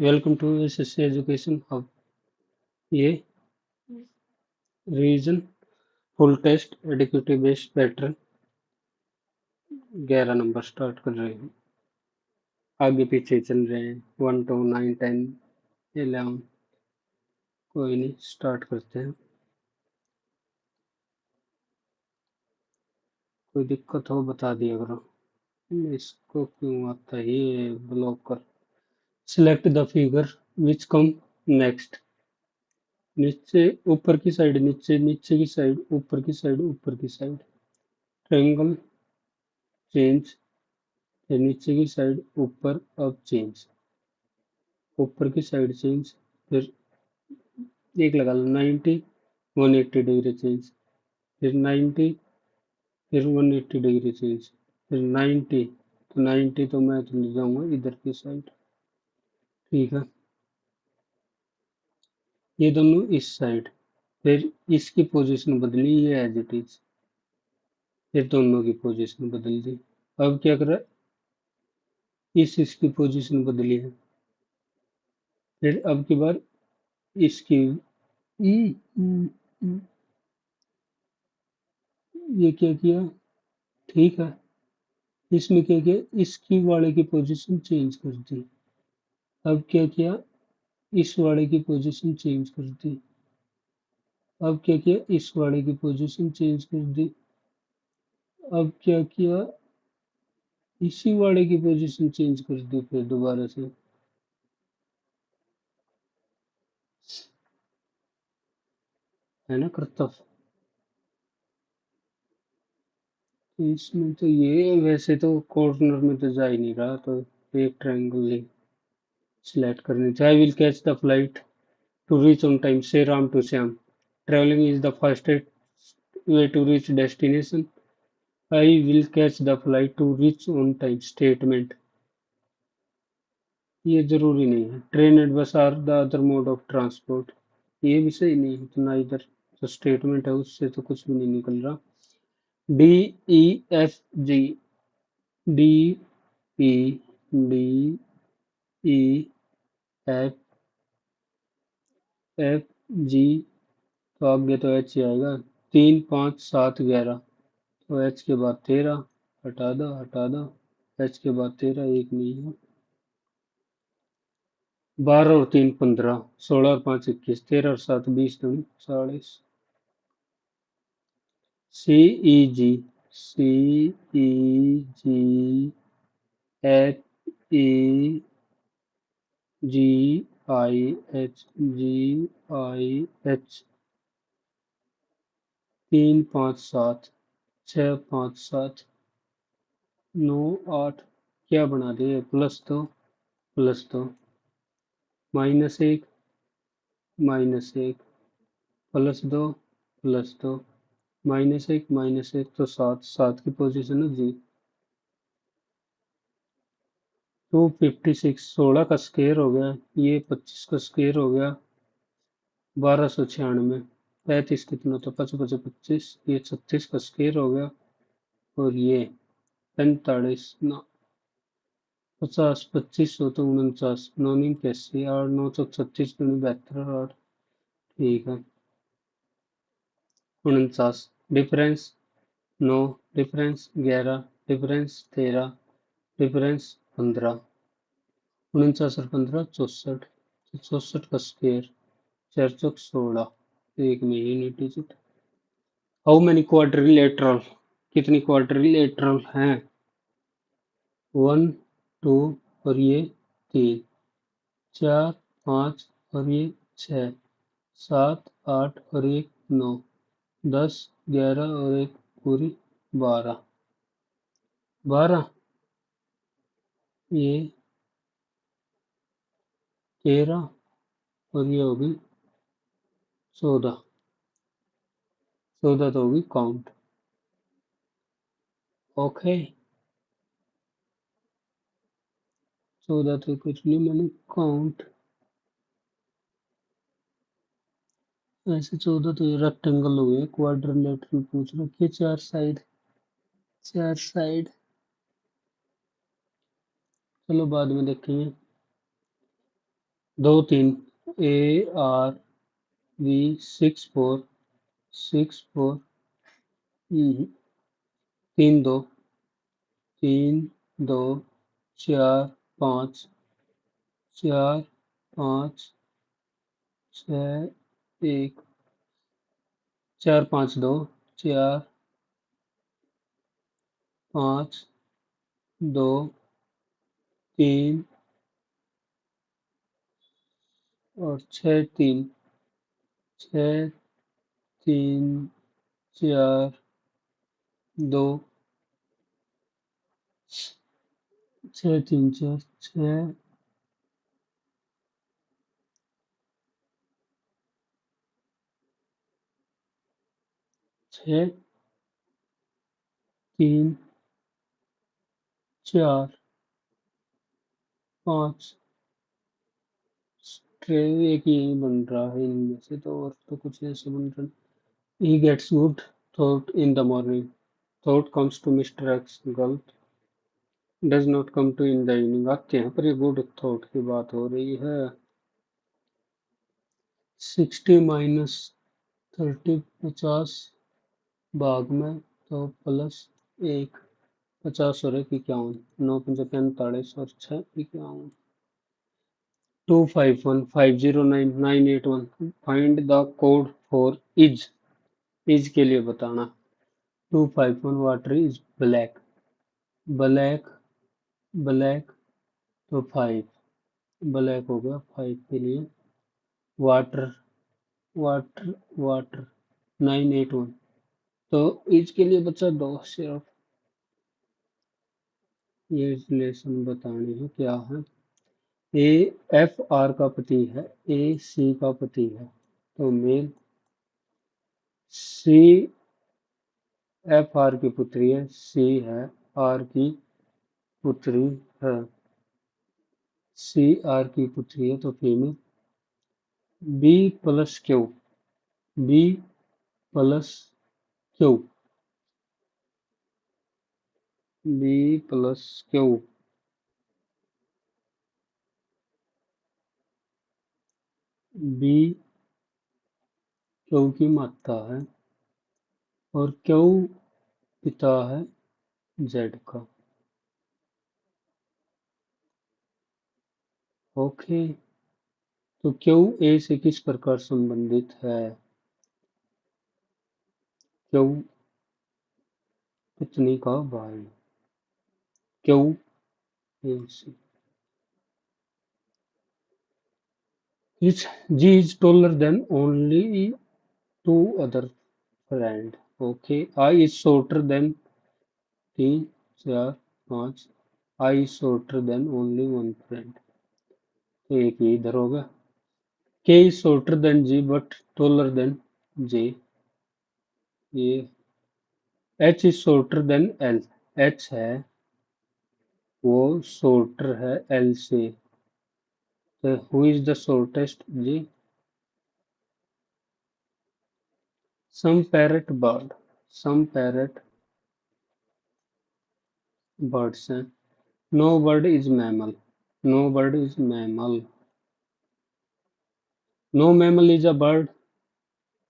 Welcome to SSC education hub. ये revision full test एडिक्यूटिव based pattern 11 number start कर रहे हैं। आगे पीछे चल रहे हैं 1 to 9 10 11। कोई नहीं, स्टार्ट करते हैं। कोई दिक्कत हो बता दिया करो। इसको क्यों आता है ये ब्लॉक कर। Select the figure which come next. नीचे ऊपर की साइड, नीचे नीचे की साइड, ऊपर की साइड, ऊपर की साइड। ट्रायंगल चेंज, फिर नीचे की साइड, ऊपर अब चेंज, ऊपर की साइड चेंज, फिर एक लगा लो 90 180 डिग्री चेंज, फिर 90, फिर 180 डिग्री चेंज, फिर 90। तो 90 तो मैं तो ले जाऊंगा इधर की साइड। ठीक है, ये दोनों इस साइड, फिर इसकी पोजीशन बदली, ये एज इट इज, फिर दोनों की पोजीशन बदल दी। अब क्या कर रहा है, इसकी पोजीशन बदली है, फिर अब की बार इसकी ई, ई, ई, ये क्या किया, ठीक है। इसमें क्या किया, इसकी वाले की पोजीशन चेंज कर दी। अब क्या किया, इस वाले की पोजीशन चेंज कर दी। अब क्या किया, इस वाले की पोजीशन चेंज कर दी। अब क्या किया, इसी वाले की पोजीशन चेंज कर दी, फिर दोबारा से। है ना करतब। तो इसमें तो ये वैसे तो कॉर्नर में तो जा ही नहीं रहा, तो एक ट्रायंगल ही सिलेक्ट करनी चाहिए। I will catch the flight to reach on time, से Ram to Shyam. Travelling is the fastest way to reach destination. I will catch the flight to reach on time statement। ये जरूरी नहीं है। Train and bus are the other mode of transport, ये भी सही नहीं है। तो ना इधर जो स्टेटमेंट है उससे तो कुछ भी नहीं निकल रहा। D E F G, D E D E F F G, तो आगे तो एच ही आएगा। 3 5 7 11, तो एच के बाद 13, हटा दो हटा दो। एच के बाद 13 एक नहीं है। 12 और 3 15, 16 और 5 21, 13 और 7 20 40। C E G, C E G H E G I H, G I H. 3 5 7, 6 5 7, 9 8। क्या बना दिए, प्लस 2 -1 -1, +2 +2, -1 तो 7 की पोजीशन है जी। 256, 16 का स्क्वायर हो गया, ये 25 का स्क्वायर हो गया, 1296। 35 कितना, तो 5 5 25, ये 36 का स्क्वायर हो गया, और ये 45 ना, 50 25 तो 49, 9 9 81, 8 9 36 72, 8। ठीक है, 49 डिफरेंस 9, डिफरेंस 11, डिफरेंस 13, डिफरेंस 15। 49 और 15 64, 64 का स्क्वायर, 4 4 16, एक में unit digit. How many quadrilateral, कितनी क्वाड्रिलेटरल हैं। 1 2 और ये 3, 4 5 और ये 6, 7 8 और एक 9, 10 11 और एक पूरी 12। 12, ये 13, और ये होगी 14। 14 तो होगी काउंट। ओके, 14 तो कुछ नहीं, मैंने काउंट। ऐसे 14 तो ये रेक्टेंगल हो गया, क्वाड्रिलेटरल पूछ रखी है, 4 साइड, 4 साइड। चलो बाद में देखेंगे। दो तीन, ARV 64 तीन दो, तीन दो, चार पाँच, चार पाँच छः एक, चार पाँच दो, चार पाँच दो, तीन और छः तीन, छः तीन चार दो, छः तीन चार छः, छः तीन चार पाँच। ट्रेन एक यही बन रहा है इनमें से, तो और तो कुछ ऐसे बन रहा नहीं। He gets good thought in the morning. Thought comes to Mr. X. गलत। Does not come to in the evening। आते हैं पर ये गुड थॉट की बात हो रही है। 60 माइनस 30 50 भाग में तो प्लस एक, 50 और एक इक्यावन, नौ पंजा 45 और छः इक्यावन। 25150991 find the code for is. Is के लिए बताना। 251 water is black. Black black तो 5, ब्लैक हो गया 5 के लिए। वाटर वाटर वाटर 981, तो इज के लिए बचा दो सिर्फ। ये रिलेशन बतानी है क्या है। ए एफ आर का पति है, ए सी का पति है, तो मेल। सी एफ आर की पुत्री है, सी है आर की पुत्री है, सी आर की पुत्री है तो female. B plus Q, B plus Q, B plus Q, B Q की माता है और क्यू पिता है जेड का। ओके, तो क्यू ए से किस प्रकार संबंधित है। क्यू पत्नी का भाई, क्यू ए से। Which G is taller than only two other friend. Okay, I is shorter than तीन चार पाँच, I is shorter than only one friend। तो एक ही इधर होगा। K is shorter than G but taller than J। ये H is shorter than L। H है वो shorter है L से। तो who is the shortest G। Some parrot bird, some parrot birds हैं। No bird is mammal, no bird is mammal, no mammal is a bird।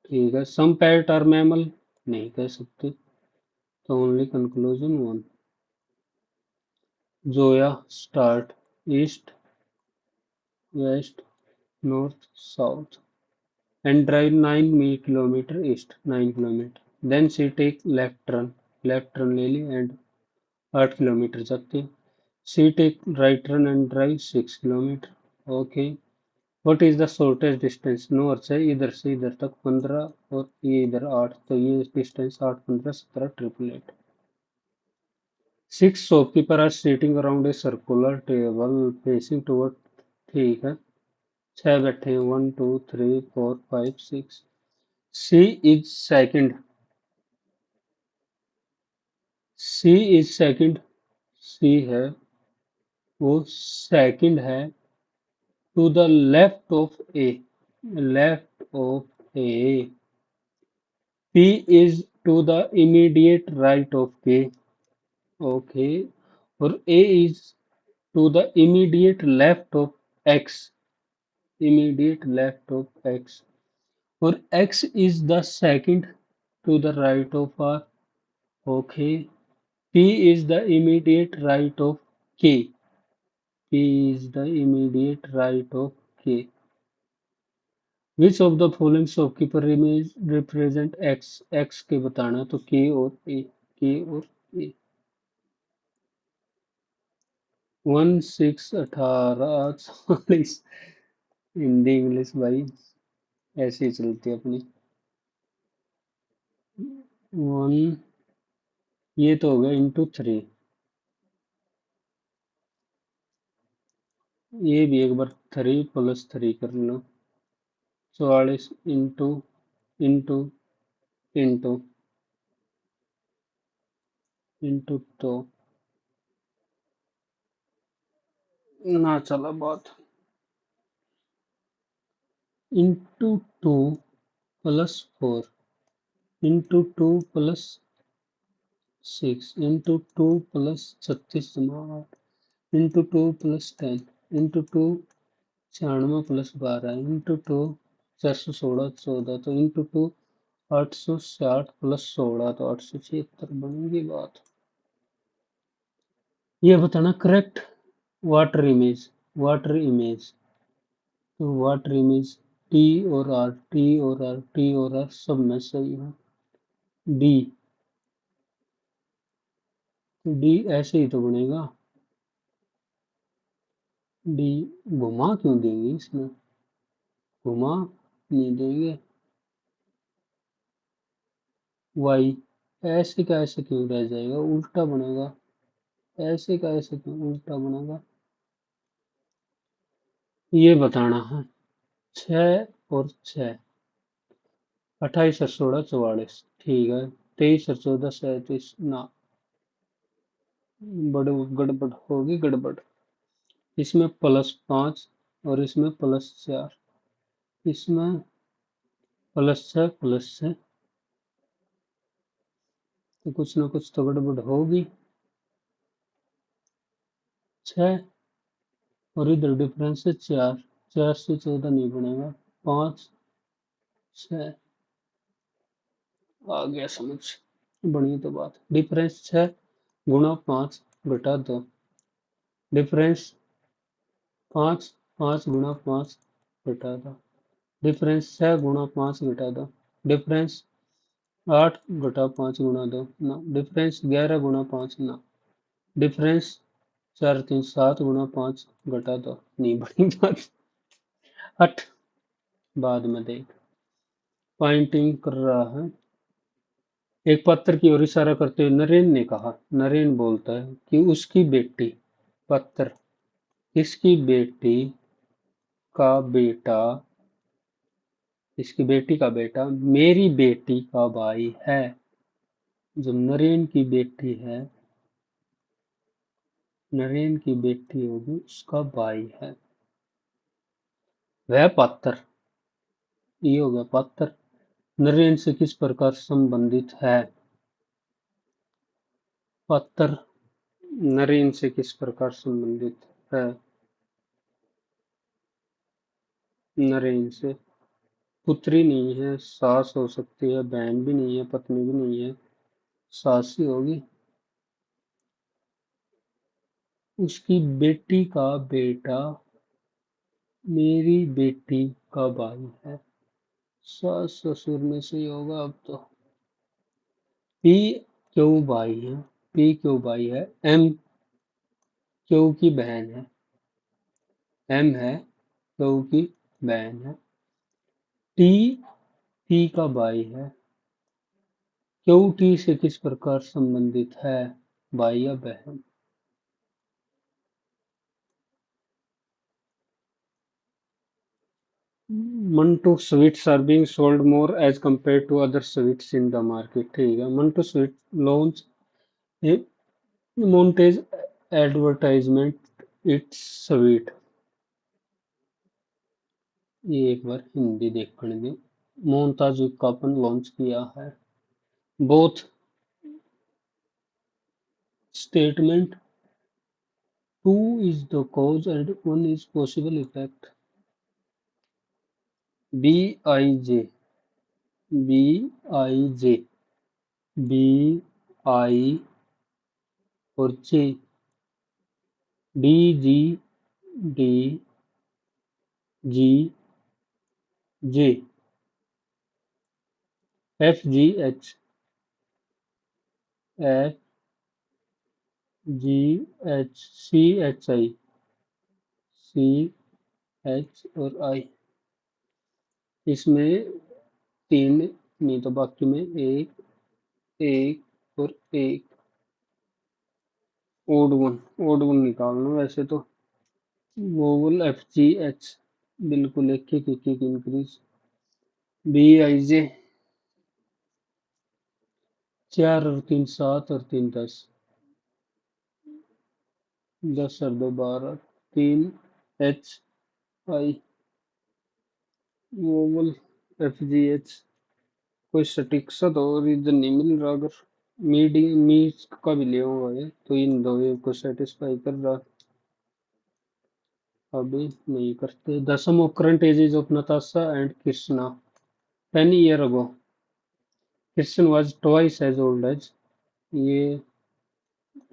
ठीक है। some parrot are mammal, नहीं कह सकते, तो only conclusion one। Zoya start east west north south and drive 9 kilometer east, 9 kilometer, then she take left turn ले ली and 8 kilometre जाते हैं। she take right turn and drive 6 kilometre. Okay, what is the shortest distance. North से इधर तक 15 और ये इधर 8, तो ये distance 8 15 17 888। Six shopkeeper are sitting around a circular table facing toward. ठीक है, छह बैठे हैं, 1 2 3 4 5 6। C is second, C is second, C है वो सेकंड है to the left of A, left of A. P is to the immediate right of K, okay, और A is to the immediate left of X, immediate left of x, or x is the second to the right of r. Okay. P is the immediate right of k. P is the immediate right of k. Which of the following shopkeeper image represent x? x के बताना तो k और a. k और a. 1 6 18 40। Hindi English भाई ऐसे ही चलती है अपनी। वन, ये तो हो गया इंटू 3। ये भी एक बार 3 + 3 कर लो। 44 इंटू इंटू इंटू इंटू तो ना चला बात। Into 2 + 4 into 2 + 6 into 2 + 36 into 2 + 10 into 2 96 + 12 into 2 416 14 तो इंटू 2 860 + 16 तो 876 बनेगी बात। ये बताना correct water image. Water image तो वाटर इमेज टी और आर टी और आर टी और आर सब में सही है। डी, डी ऐसे ही तो बनेगा। डी घुमा क्यों देंगे इसमें, घुमा नहीं देंगे। वाई ऐसे का ऐसे क्यों रह जाएगा, उल्टा बनेगा। ऐसे का ऐसे क्यों उल्टा बनेगा, ये बताना है। 6 और 6, 28 और 16 44, ठीक है। 23 और 14 37 ना, बड़ गड़बड़ होगी गड़बड़। इसमें +5 और इसमें +4, इसमें +6 तो कुछ ना कुछ तो गड़बड़ होगी। 6 और इधर डिफरेंस है 4, 4 से 14 नहीं बनेगा। 5 6 आ गया समझ, बनी तो बात। डिफरेंस 6 गुणा 5 घटा 2, डिफरेंस 5 5 गुणा 5 घटा 2, डिफरेंस 6 गुणा 5 घटा 2, डिफरेंस 8 घटा 5 गुणा 2 ना, डिफरेंस 11 गुणा 5 ना, डिफरेंस 4 3 7 गुणा 5 घटा 2 नहीं बनी बात। 8 बाद में देख। पॉइंटिंग कर रहा है एक पत्थर की ओर इशारा करते हुए नरेन ने कहा। नरेन बोलता है कि उसकी बेटी, पत्थर, इसकी बेटी का बेटा, इसकी बेटी का बेटा मेरी बेटी का भाई है। जो नरेन की बेटी है, नरेन की बेटी होगी उसका भाई है। वह पत्थर, ये हो गया पत्थर, नरेन से किस प्रकार संबंधित है। पत्थर नरेन से किस प्रकार संबंधित है। नरेन से पुत्री नहीं है, सास हो सकती है, बहन भी नहीं है, पत्नी भी नहीं है, सास ही होगी। उसकी बेटी का बेटा मेरी बेटी का भाई है। सास ससुर में से ही होगा अब तो। पी क्यों भाई है, पी क्यों भाई है, एम क्यों की बहन है, एम है क्यों की बहन है, टी पी का भाई है। क्यों टी से किस प्रकार संबंधित है, भाई या बहन। Mantu sweets are being sold more as compared to other sweets in the market, ठीक है। Mantu sweet launch a montage advertisement it's sweet. ये एक बार हिंदी देखने दे। मोहनताज विज्ञापन लॉन्च किया है। Both statement, two is the cause and one is possible effect। B-I-J, B-I-J, B-I और J, D-G, D-G, J, F-G-H, F-G-H, C-H-I, C-H और I। इसमें तीन नहीं तो बाकी में एक, एक और एक। ओड वन निकालना वैसे तो। वोवल F-G-H, बिल्कुल एक इंक्रीज। B-I-J, 4 और 3 7 और 3 10, 10 और 2 12, 3 H-I, वोवल F-G-H। कोई सटीक सा तो रीजन नहीं मिल रहा। अगर मीडियम मीच का भी ले होगा ये तो इन दो को सेटिस्फाई कर रहा। अभी नहीं करते। The sum of current ages of Natasha and Krishna 10 year ago, Krishna was twice as old as. ये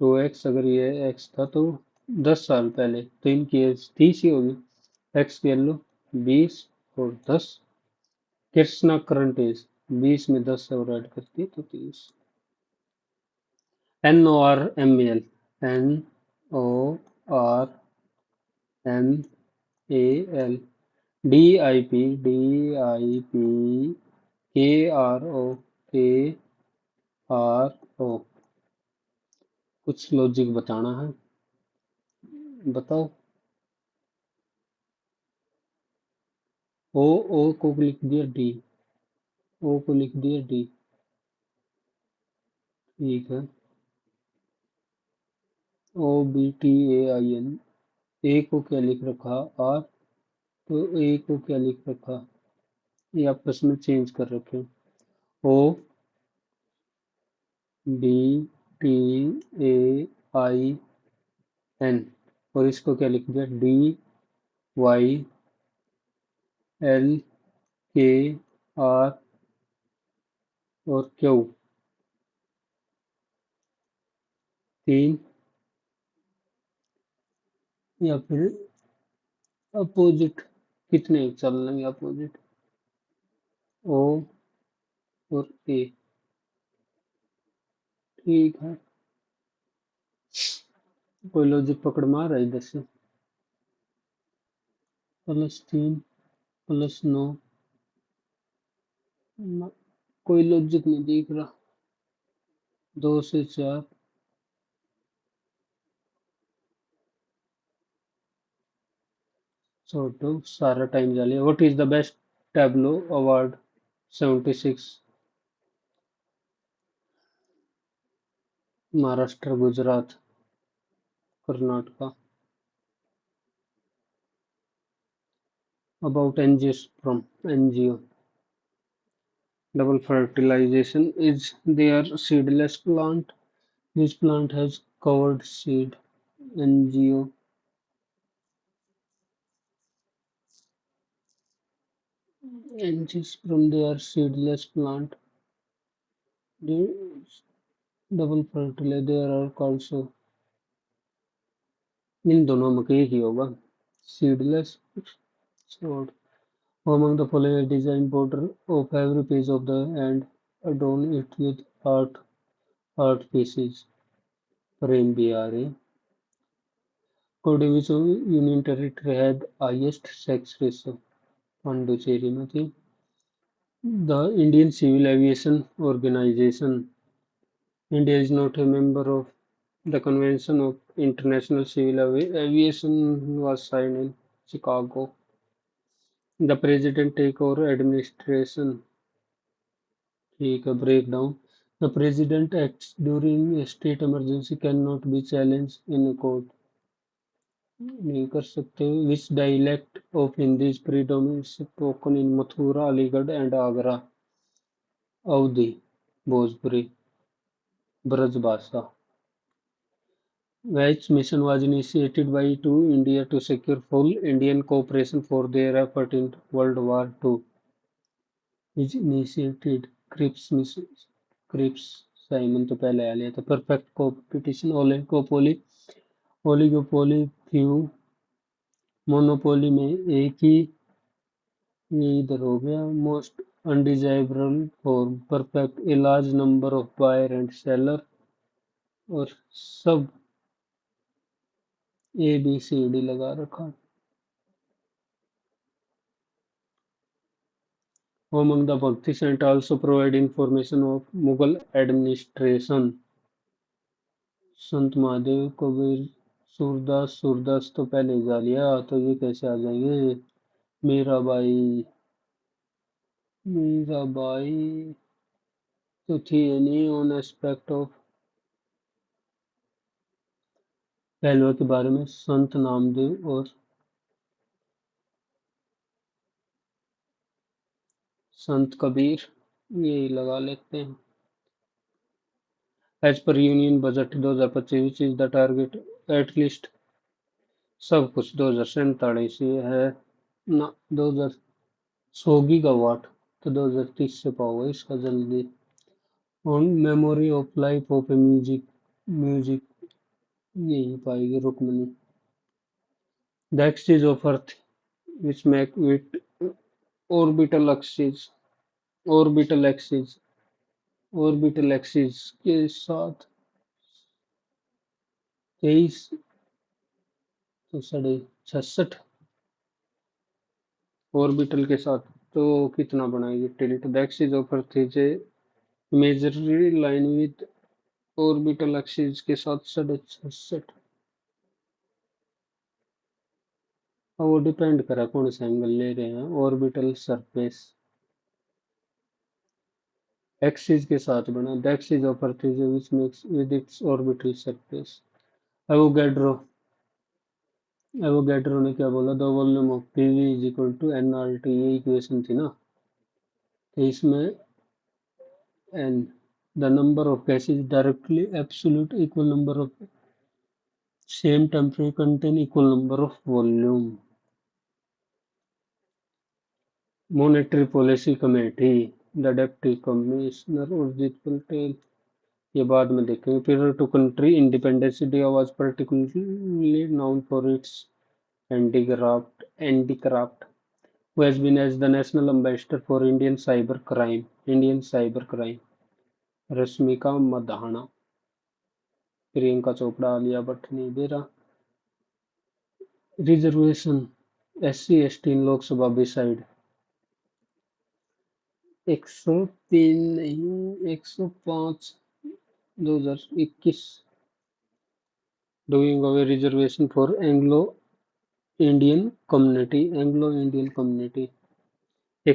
2x, अगर ये x था तो 10 साल पहले तो इनकी एज 30 ही होगी। x कह लो 20 और 10। कृष्णा करंट एज 20 में 10 और ऐड करती है तो 30। NORML, NORMAL, DIP, KRO। कुछ लॉजिक बताना है, बताओ। ओ को लिख दिया डी, ओ को लिख दिया डी, ठीक है। OBTAIN, ए को क्या लिख रखा आर, तो ए को क्या लिख रखा, ये आपस में चेंज कर रखे। O B T A I N, और इसको क्या लिख दिया DYLKR और क्यू, 3, या फिर अपोजिट। कितने चल लेंगे अपोजिट, ओ और ए, ठीक है। कोई लॉजिक पकड़ मार रहा है इधर से। +3 +9, कोई लॉजिक नहीं दिख रहा। 2 से 4, छोटो सारा टाइम जा लिया। What is the best Tableau award 76, Maharashtra, Gujarat, Karnataka. About angiosperm, angio, double fertilization is their seedless plant. This plant has covered seed. Angio, angiosperm, they are seedless plant. The double fertilization, there are also, इन दोनों में एक ही होगा, seedless. So, among the following design border of every page of the and adorn it with art pieces. Frame भी आ रहे। According to Union Territory had highest sex ratio, Pondicherry में थी। The Indian Civil Aviation Organization, India is not a member of the Convention of International Civil Aviation was signed in Chicago. The President take over administration, ठीक है, breakdown. The President acts during a state emergency cannot be challenged in a court. नहीं कर सकते। Which dialect of Hindi is predominantly spoken in Mathura, Aligarh and Agra? Awadhi, Bhojpuri, Brajbhasha. Which mission was initiated by to India to secure full Indian cooperation for their effort in World War II? Is initiated Cripps Simon तो पहले आ लिया था। Perfect competition oligopoly few monopoly में एक ही, ये इधर हो गया। Most undesirable form perfect a large number of buyer and seller, और सब ए बी सी डी लगा रखा। Among the Bhakti saint also provide information of Mughal administration. संत महादेव कबीर सूरदास, सूरदास तो पहले ही जा लिया, तो ये कैसे आ जाएंगे। मीराबाई, मीराबाई तो थी नहीं। ऑन एस्पेक्ट ऑफ पहलुओं के बारे में संत नामदेव और संत कबीर, यही लगा लेते हैं। एज पर union budget 2025 which is the target at least सब कुछ 2047 ये है ना। 2100 गीगावाट तो 2030 से पाओगे इसका जल्दी। On memory of life of a music, music यही पाएगी Rukmani. The axis of earth which make with orbital axis, orbital axis, orbital axis के साथ 23 तो 66 ऑर्बिटल के साथ तो कितना बनाएगी tilt. The axis of earth is a imagery line with orbital axis के साथ 66। और वो डिपेंड करा कौन सा एंगल ले रहे हैं। ऑर्बिटल सरफेस एक्सिस के साथ बना। The axis of earth is which makes with its orbital surface. Avogadro, Avogadro ने क्या बोला, the volume of PV is equal to N R T, ये इक्वेशन थी ना। तो इसमें N the number of gases directly absolute equal number of same temperature contain equal number of volume. Monetary policy committee, the deputy commissioner Urjit Patel, ये बाद में देखेंगे। Period to country independence India was particularly known for its handicraft who has been as the national ambassador for Indian cyber crime, Rashmika Mandanna. Priyanka Chopra, Alia Bhatt नहीं दे रहा। Reservation SC ST in Lok Sabha beside 103 नहीं 105 2021 doing away reservation for Anglo Indian community.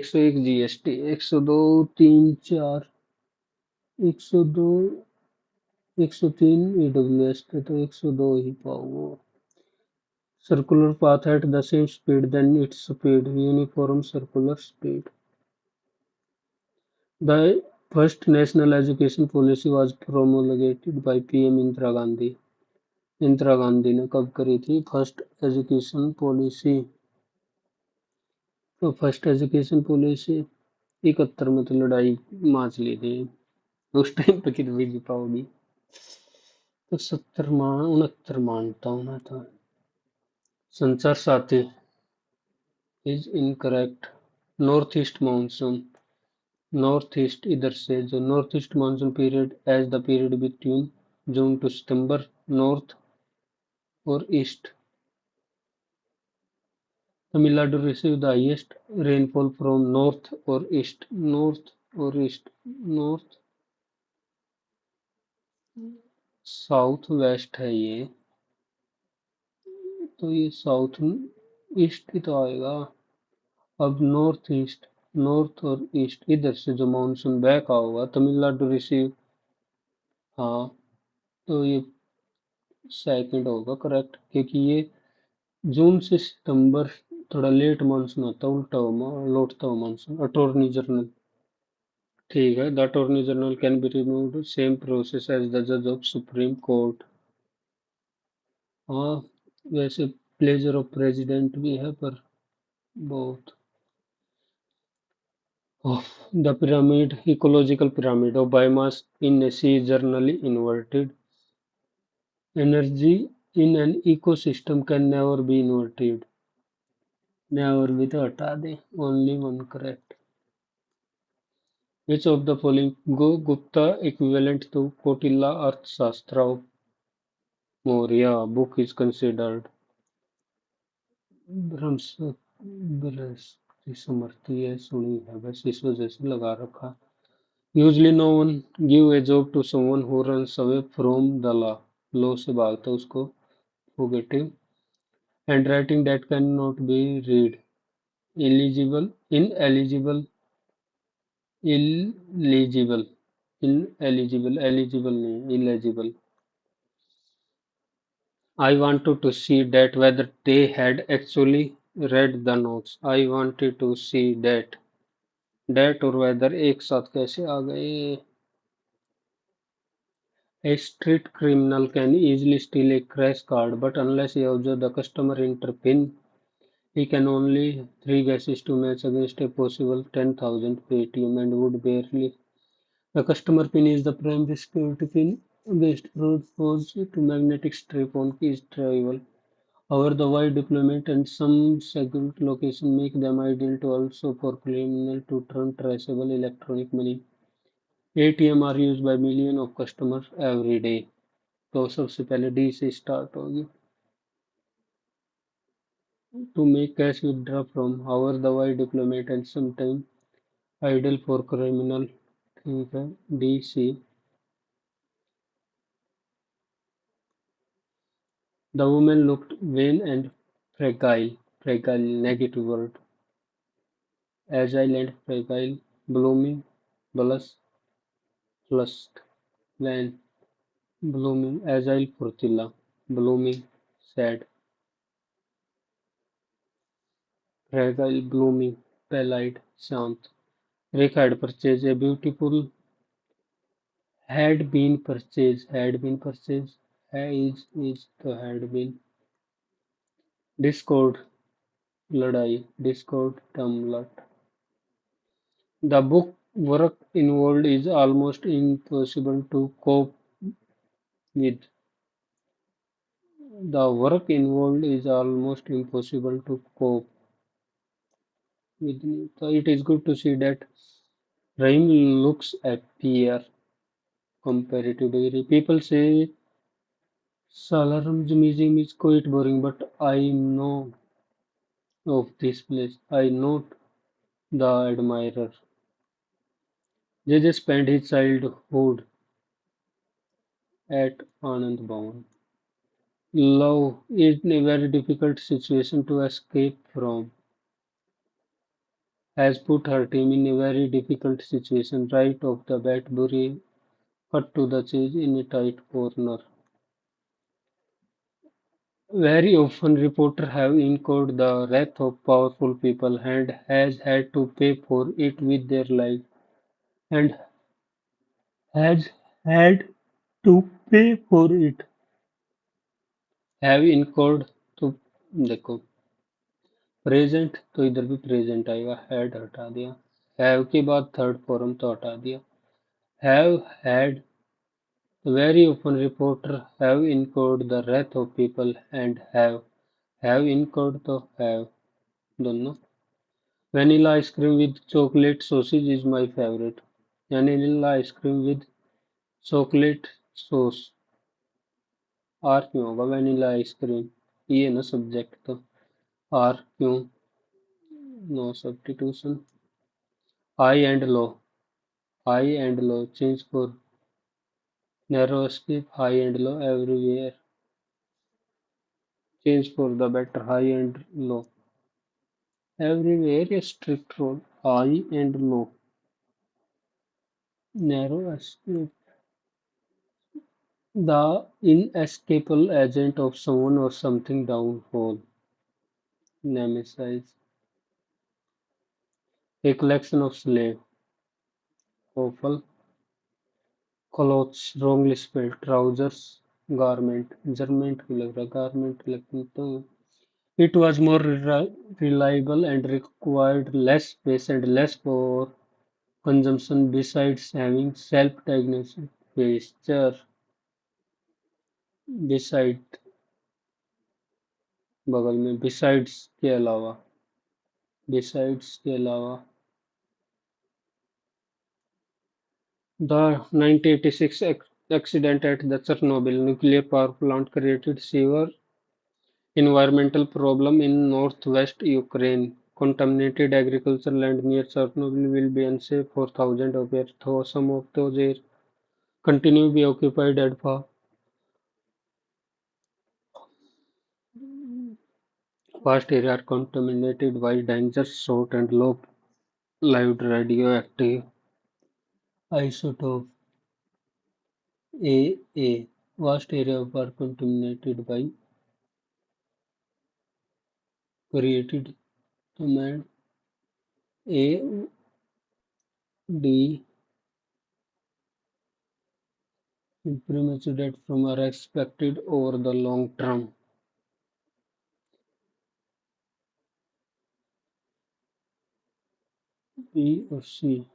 101 GST 102 3 4 102 103 EWS थे तो 102 ही पाओ। Circular path at the same speed then it's speed, uniform circular speed. The first national education policy was promulgated by PM Indira Gandhi. Indira Gandhi ने कब करी थी first education policy. तो first education policy 71 में तो लड़ाई माच ली थी, उस टाइम पे कितनी जी पाओगी। तो 69 मानता हूँ मैं तो। Sanchar Saathi is incorrect. North east monsoon, north east इधर से जो north east monsoon period as the period between June to September, north और east. Tamil Nadu receive the highest rainfall from north और ईस्ट, नॉर्थ और ईस्ट, नॉर्थ साउथ वेस्ट है ये, तो ये साउथ ईस्ट ही तो आएगा। अब नॉर्थ ईस्ट, नॉर्थ और ईस्ट इधर से जो मानसून बैक होगा तमिलनाडु रिसीव, हाँ तो ये सेकंड होगा करेक्ट, क्योंकि ये जून से सितंबर थोड़ा लेट मानसून होता है, उल्टा लौटता हुआ मानसून। अटॉर्नी जनरल, ठीक है, the attorney general can be removed same process as the जज ऑफ सुप्रीम कोर्ट। हाँ वैसे प्लेजर ऑफ प्रेसिडेंट भी है पर बहुत The pyramid, ecological pyramid of biomass in a sea is generally inverted. Energy in an ecosystem can never be inverted. Never with हटा दे. Only one correct. Which of the following Gupta equivalent to Kotila Arthashastra of Maurya book is considered? ब्रह्मस Brihaspati समर्थी है सुनी है बस इस वजह से लगा रखा. Usually no one give a job to someone who runs away from the law. Law से भागता है उसको fugitive. Handwriting that cannot be read. Eligible, ineligible, illegible, ineligible, eligible नहीं, illegible. I wanted to see that whether they had actually read the notes. I wanted to see that और whether एक साथ कैसे आ गए. A street criminal can easily steal a crash card, but unless he observes the customer enter PIN, he can only three guesses to match against a possible 10,000 Paytm and would barely. The customer PIN is the primary security PIN against fraud posed to magnetic strip on keys travel. However, the wide deployment and some segment location make them ideal to also for criminal to turn traceable electronic money. ATM are used by millions of customers every day. तो सबसे पहले D से start होगी. To make cash withdraw from. However, the wide deployment and sometimes ideal for criminal. ठीक है D C. The woman looked vain and fragile. Fragile negative word. Agile and fragile. Blooming. Blush. Flushed. Vain. Blooming. Agile फुर्तीला. Blooming. Sad. Fragile. Blooming. Pallid. शांत. Rick had purchased a beautiful. Had been purchased. Is the had been. Discord. लड़ाई. Discord. tumult. The book work involved is almost impossible to cope with. The work involved is almost impossible to cope with. So it is good to see that Rahim looks appear comparative degree. People say Salarum's museum is quite boring, but I know of this place. I note the admirer. JJ spent his childhood at Anand Bhavan. Love is a very difficult situation to escape from. Has put her team in a very difficult situation right off the bat. Buri cut to the chase in a tight corner. Very often reporters have incurred the wrath of powerful people and has had to pay for it with their life and has had to pay for it. Have incurred तो देखो present तो इधर भी present आएगा had हटा दिया. Have के बाद थर्ड फॉर्म तो हटा दिया. Have had. Very often reporters have incurred the wrath of people and have incurred the have दोनों. Vanilla ice cream with chocolate sausage is my favorite. Vanilla ice cream with chocolate sauce. आर क्यों होगा vanilla ice cream. ये ना subject तो आर क्यों. No substitution. High and low. High and low change for narrow escape. High and low everywhere change for the better. High and low everywhere a strict rule. High and low narrow escape. The inescapable agent of someone or something downfall. Nemesis. A collection of slave. Offal. Clothes wrongly spelled. Trousers. Garment. Garment को लग रहा garment लेकिन तो it was more reliable and required less space and less for consumption besides having self-diagnosis feature. beside बगल में besides के अलावा the 1986 accident at the Chernobyl nuclear power plant created severe environmental problem in northwest Ukraine. Contaminated agricultural land near Chernobyl will be unsafe for thousands of years, though some of those areas continue to be occupied and vast areas are contaminated by dangerous short and low-lived radioactive isotope A. Vast areas are contaminated by created command A. D. Premature death from are expected over the long term. B or C.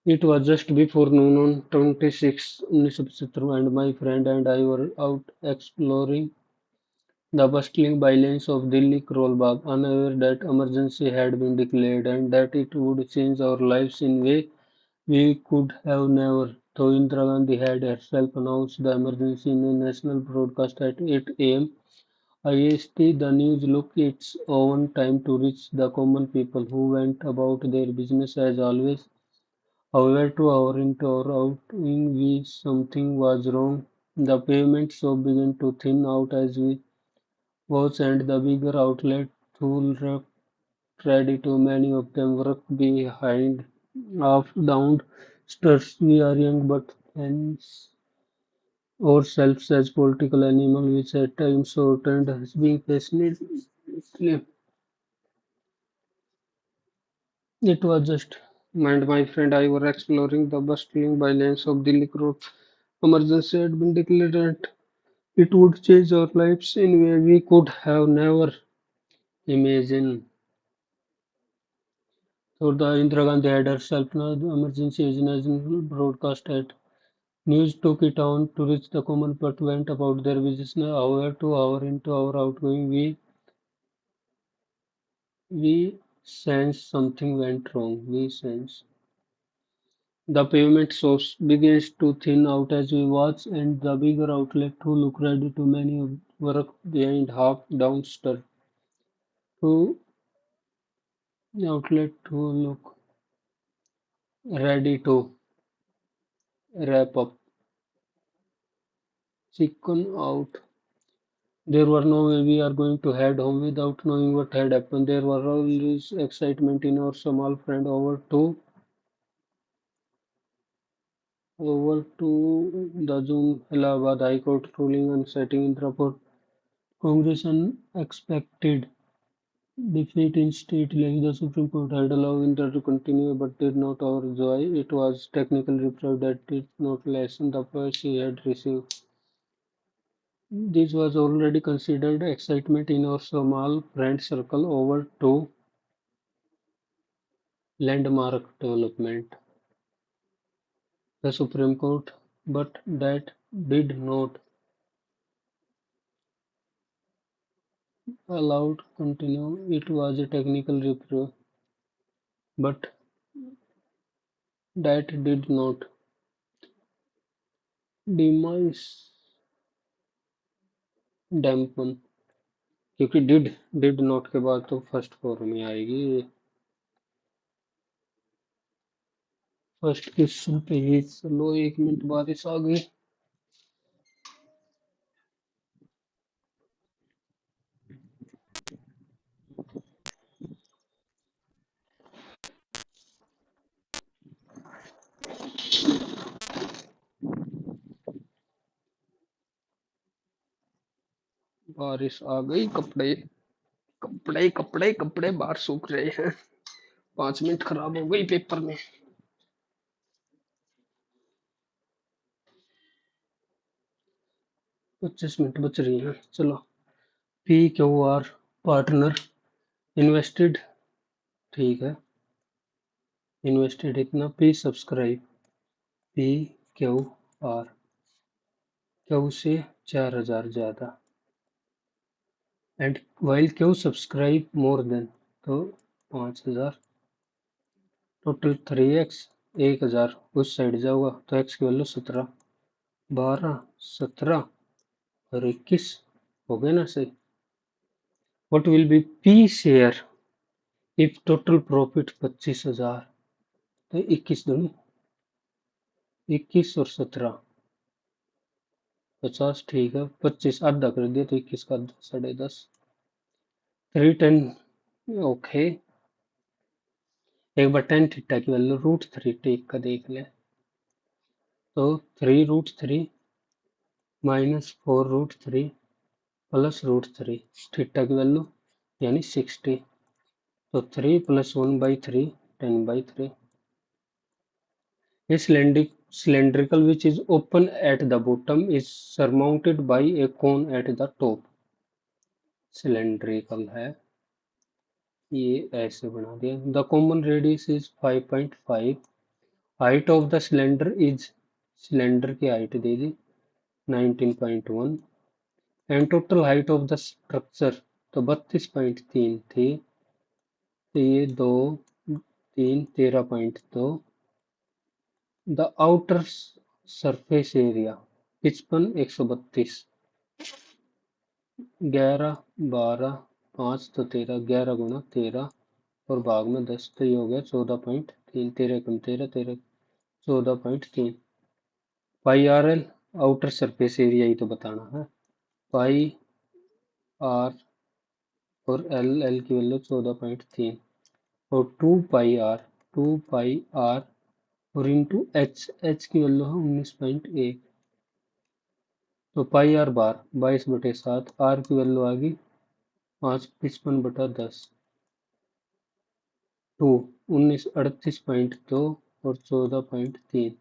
It was just before noon on 1975 and my friend and I were out exploring the bustling bylines of Delhi Karol Bagh, unaware that emergency had been declared and that it would change our lives in way we could have never. Though Indira Gandhi had herself announced the emergency in a national broadcast at 8 a.m. IST, the news took its own time to reach the common people who went about their business as always. However, 2 hours into our outing, we something was wrong. The pavement so began to thin out as we watched, and the bigger outlet tool ready to many of them work behind half-downed stairs. We are young but hence ourselves as political animals, which at times so turned as being passionate. It was just and my friend I were exploring the bustling bylanes of Delhi Road. Emergency had been declared and it would change our lives in a way we could have never imagined. So the Indira Gandhi had herself now the emergency is national broadcast at news took it on to reach the common but went about their business. However, 2 hours into our outgoing, we sensed something went wrong. We sensed the pavement source begins to thin out as we watch, and the bigger outlet who look ready to many of work behind half downstairs. To outlet who look ready to wrap up. Chicken out. There were no way we are going to head home without knowing what had happened. There was always excitement in our small friend over to the Zoom Allahabad High Court ruling on setting in report. Congress unexpected defeat in state like the Supreme Court had allowed Indra to continue but did not our joy. It was technical reprieve that did not lessen the price he had received. This was already considered excitement in our small friend circle over to landmark development, the Supreme Court, but that did not allow continue. It was a technical reprieve, but that did not demise dampen क्योंकि did not के बाद तो first form में आएगी first question पे ही चलो 1 minute बारिश आ गई बारिश आ गई कपड़े कपड़े कपड़े कपड़े बाहर सूख रहे हैं 5 मिनट खराब हो गई पेपर में 25 मिनट बच रही हैं चलो P Q R partner invested ठीक है। इन्वेस्टेड इतना, P subscribe, P Q R, Q से 4,000 ज्यादा, and while Q subscribe more than, तो 5,000, टोटल 3x, 1,000 उस साइड जाऊंगा तो x की वैल्यू 17, 12, 17 और 21 हो गए ना सही। What will be P share if total profit 25,000, तो 21 दूनी 21 और 17, 50, ठीक है, 25 आधा कर दिया तो 21 का आधा, 10.5, 310, ओके। एक बार टेन थीटा की वैल्यू √3 टेक का देख ले, तो 3√3 -4√3 +√3 थीटा की वैल्यू यानी 60, तो 3 + 1/3 10/3। A cylindrical which is open at the bottom is surmounted by a cone at the top। cylindrical है, ये ऐसे बना दिया। The common radius is 5.5, height of the cylinder is, cylinder की हाइट दे दी 19.1, and total height of the structure तो 32.3 थी, तो ये 2, 3, 13.2। द आउटर सरफेस एरिया 55, 132, 11, 12, 5 तो 13, 11 गुना 13 और भाग में 10, तो ये हो गया 14.3, 13 कम 13, 13, 14.3। Pi R L, outer surface area ही तो बताना है। पाई आर और एल की वैल्यू 14.3, और 2 पाई आर और इंटू एच की वैल्यू है 19.1, तो पाई आर बार 22/7, आर की वैल्यू आ गई 5, 55/10, 2, 19, 38.2 और 14.3,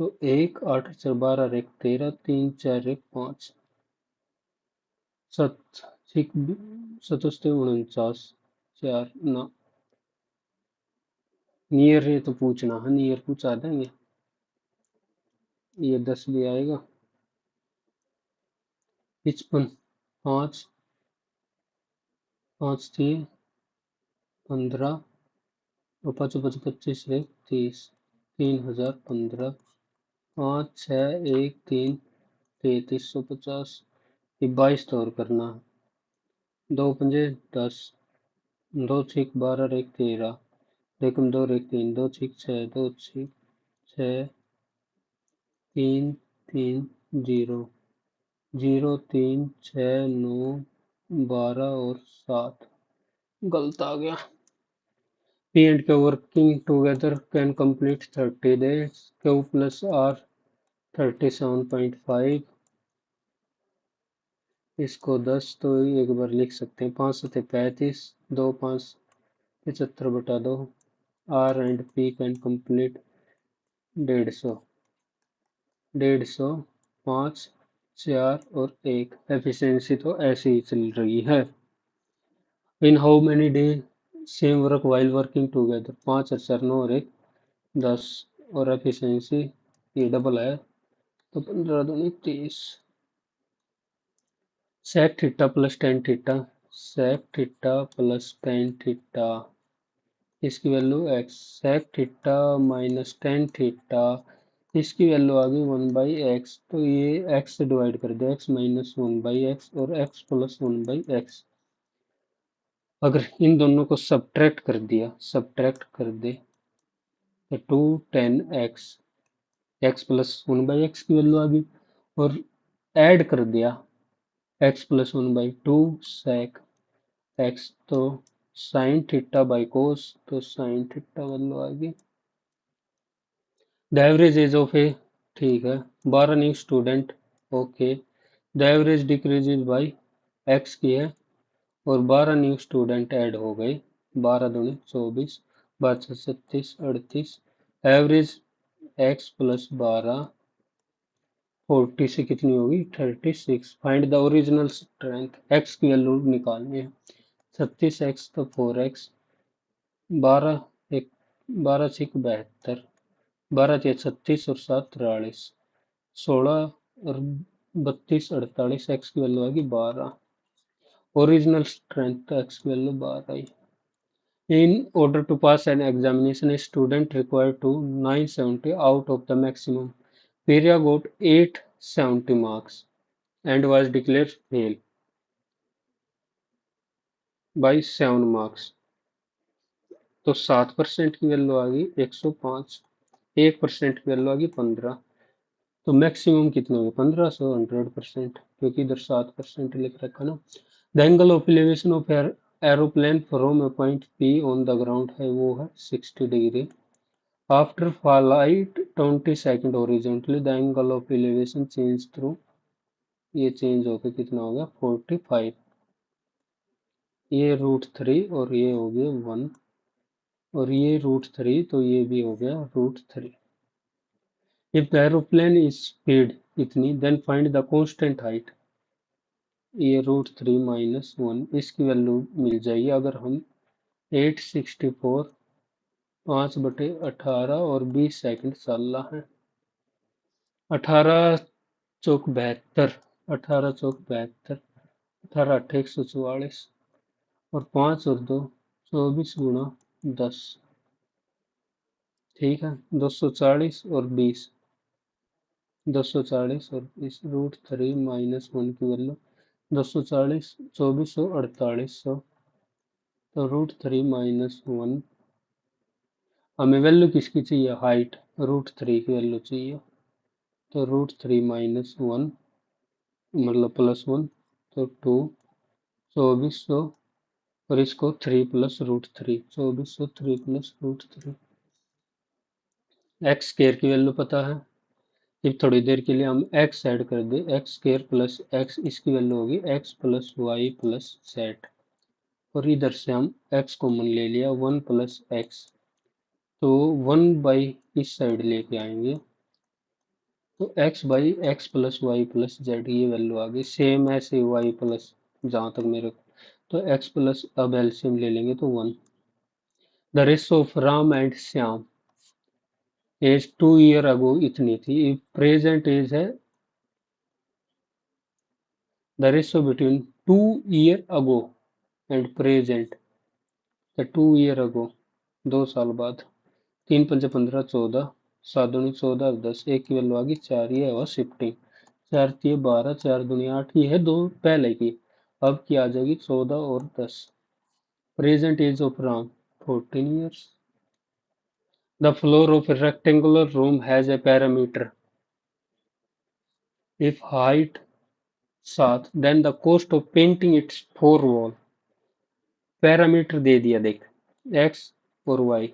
तो 1, 8, 4, 12, 1, 13, 3, 4, 1, 5, 7, 77, 49, 4 ना, नियर ये तो पूछना है, नियर पूछा देंगे, ये 10 भी आएगा। 55, 5, 5 थी 15 और 5, 5, 25, 1, 30, 3,015, 5, 6, 1, 3, 3350, ये 22 तो और करना है। 2 पंजे 10, 2 छीक 12, 1, 13, एकम 2, 1, 3, 2 छीक 6, 2 छीक 6, 3, 3, 0, 0, 3, 6, 9, 12 और 7, गलत आ गया। P and Q working together can complete 30 days. Q plus R 37.5, इसको 10 तो एक बार लिख सकते हैं, 5 से 35, 2, 5, 75/2, R and P can complete 150, 150, 5, 4 और 1, एफिशिएंसी तो ऐसे ही चल रही है। In how many day same work while working together, 5 और 4, 9 और 1, 10, और एफिशिएंसी ये डबल है तो 15 दूनी 30। Sec theta plus tan theta, sec theta plus tan theta, इसकी value X, sec theta minus tan theta, इसकी वैल्यू आ गई 1/x, तो ये x से डिवाइड कर दे, x माइनस 1/x और x प्लस 1/x। अगर इन दोनों को सब्ट्रैक्ट कर दिया, सब्ट्रैक्ट कर दे, तो 210x, x प्लस 1/x की वैल्यू आ गई, और ऐड कर दिया x प्लस 1/2 sec x, तो साइन थीटा बाई कोस, तो साइन थीटा वैल्यू आ गई। द एवरेज एज ऑफ ए, ठीक है, 12 new student, okay, the average decreases by x की है, और 12 न्यू स्टूडेंट ऐड हो गए, 12 दूनी 24, 12 36, 38, एवरेज x प्लस 12 40 से कितनी होगी 36। Find the original strength, x की वैल्यू निकालनी है, 36x तो 4x, 12 एक 12 6 72, 12 6 36 और 7 43, 16 और 32 48, एक्स की वैल्यू आएगी 12। ओरिजिनल स्ट्रेंथ एक्स की value 12 I. In order to pass an examination, a student required to 970 out of the maximum. Priya got 870 marks and was declared fail by 7 marks. तो 7% की value आ गई 105, 1% की value आ गई 15। तो मैक्सिमम कितना होगा 1500, 100%, क्योंकि इधर 7% लिख रखा ना। The angle of elevation of aeroplane from a point P on the ground है वो है 60 degree. After flight 20 seconds horizontally, the angle of elevation change through, ये चेंज होकर कितना हो गया 45। ये √3 और ये हो गया 1, और ये √3 तो ये भी हो गया √3। If the aeroplane is speed इतनी, then find the constant height, ये √3 - 1, इसकी वैल्यू मिल जाएगी अगर हम 864 5/18 और 20 सेकंड चल रहा है। 18 चौक 72, 18 चौक 72, 18 8 144, और 5 और 2 24 गुणा 10, ठीक है। 240 और 20, 240 और इस √3 - 1 की वैल्यू 240, 2400 4800, तो √3 - 1, हमें वैल्यू किसकी चाहिए हाइट, √3 की वैल्यू चाहिए। तो √3 - 1 मतलब +1, तो 2, 2400, और इसको 3 + √3, 2400 3 + √3। एक्स स्केयर की वैल्यू पता है। फिर थोड़ी देर के लिए हम एक्स ऐड कर दे, एक्स स्केयर प्लस एक्स, इसकी वैल्यू होगी X plus Y plus Z, और इधर से हम एक्स कॉमन ले लिया 1 + एक्स, तो 1 इस साइड लेके आएंगे, तो X by X plus Y plus Z ये वैल्यू आ गई। सेम ऐसे वाई प्लस, जहाँ तक मेरे को, तो एक्स प्लस अब एलसीएम ले लेंगे तो 1। The ratio of Ram and Shyam age 2 year ago इतनी थी, प्रेजेंट एज है, the ratio between 2 year ago and present, the 2 year ago 2 साल बाद, 3 × 5 = 15, 14, 7 × 14 और 10, एक की वैल्यू आ गई 4, ये हुआ शिफ्टिंग। 4 × 3 = 12, 4 × 2 = 8, ये है दो पहले की, अब की आ जाएगी 14 और 10। Present age of Ram 14 years. The floor of a rectangular room has a parameter, if height 7, then the cost of painting its 4 wall, parameter दे दिया देख, x और y,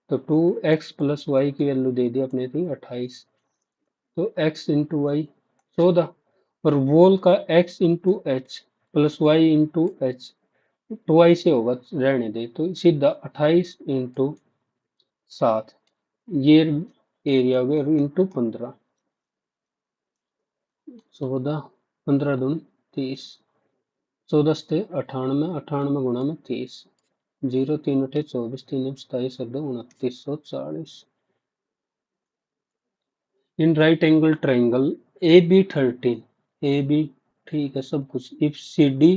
तो 2x + y की वैल्यू दे दी अपने थी 28, तो x × y 14, और वॉल का x × h plus y × h 2y से होगा, रहने दे, तो सीधा 28 × 7, ये एरिया हो गया इंटू 15, 14, 15 दूनी 30, 14 से 98, 98 गुणा में 30, 0 3 × 8 = 24, 3 × 27 और 2 = 2940। In right angle triangle A B 13, A B ठीक है सब कुछ, if C D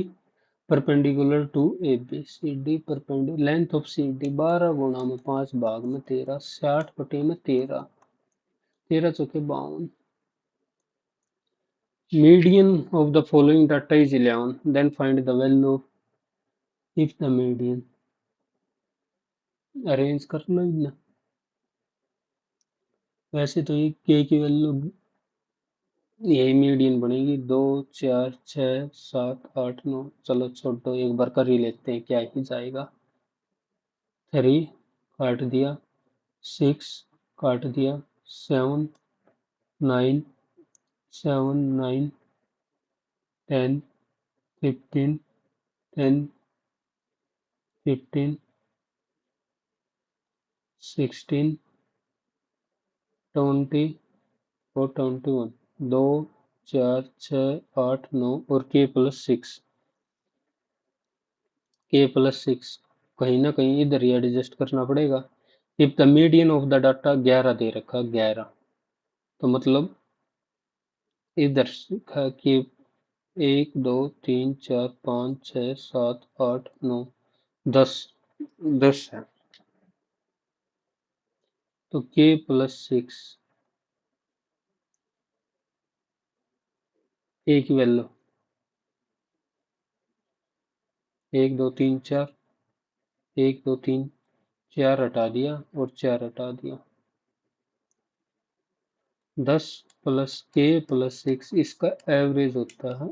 perpendicular to A B, C D perpendicular, length of C D 12 गुणा में 5 भाग में 13, 60/13, 13 चौके 52। Median of the following data is 11, then find the value of, if the median, arrange कर लो इतना। वैसे तो ये के की वैल्यू यही मीडियन बनेगी, 2 4 6 7 8 9, चलो छोड़ो एक बार कर ही लेते हैं, क्या ही जाएगा। 3 काट दिया, 6 काट दिया, 7 9 7 9 10 15 10 15 16 20 और 21, 2 4 6 8 9 और k + 6, k + 6 कहीं ना कहीं इधर ही एडजस्ट करना पड़ेगा। If the median of the data 11 दे रखा, 11, तो मतलब इधर लिखा कि 1 2 3 4 5 6 7 8 9 10, 10 है। तो k+6 ए की वैल्यू 1 2 3 4, 1 2 3 4 हटा दिया और 4 हटा दिया, 10 + k+6, इसका एवरेज होता है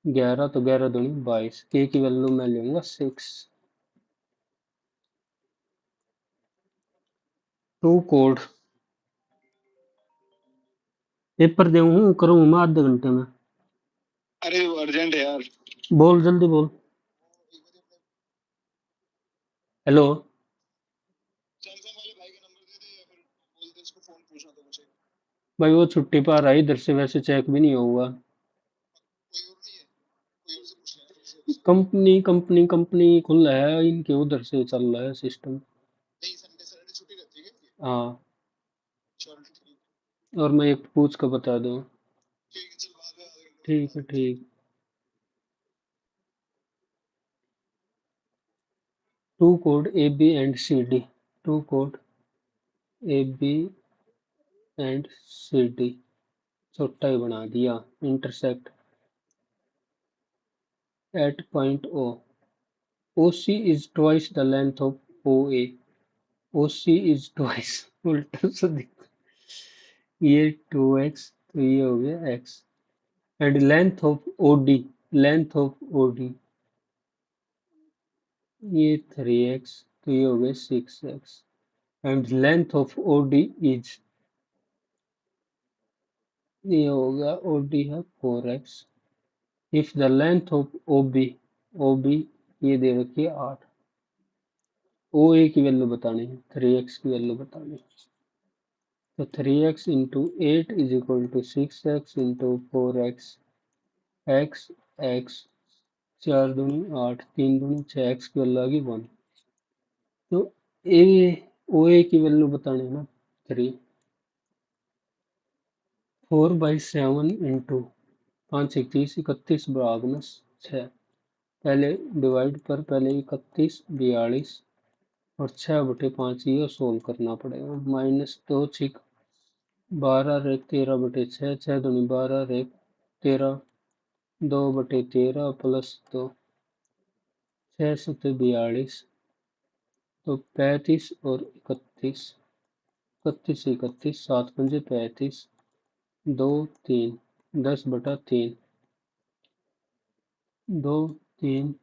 11, तो 11 दूनी 22, के की वैल्यू मैं लूंगा 6। टू कोड पेपर दे हूँ करूँ मैं आधे घंटे में। अरे अर्जेंट है यार। बोल जल्दी बोल। हेलो। भाई वो छुट्टी पर आ रहा है, इधर से वैसे चेक भी नहीं होगा। कंपनी खुला है इनके, उधर से चल रहा है सिस्टम। हाँ। और मैं एक पूछ कर बता दूं। ठीक है ठीक। टू कोड A B and C D, two कोड A B and C D, छोटा ही बना दिया, intersect at point O, O C is twice the length of O A, O C is twice, उल्टा सा दिख, ये 2x, तो ये हो गया x, and length of O D, length of O D ये 3x, तो ये हो गया 6x, and length of O D is, ये हो गया ओ डी है 4x, if the length of O B, O B ये दे रखी है 8, ओ ए की वैल्यू बतानी है, 3x की वैल्यू बतानी है, तो 3x into 8 = 6x into 4x, x, x, 4 दूनी 8, 3 दूनी 6, x की वैल्यू आ गई 1, तो ए, ओ ए की वैल्यू बतानी है ना 3, 4/7 इंटू 5 31 31 भाग में 6, पहले डिवाइड पर पहले 31 42 और 6/5 ये सोल्व करना पड़ेगा, -2 6 12 रेख 13/6, 6 दूनी 12 रेख 13, 2/13 प्लस 2, 6 7 42, तो 35 और 31, 31 31, 7 5 35, 2 3, 10/3, 2 3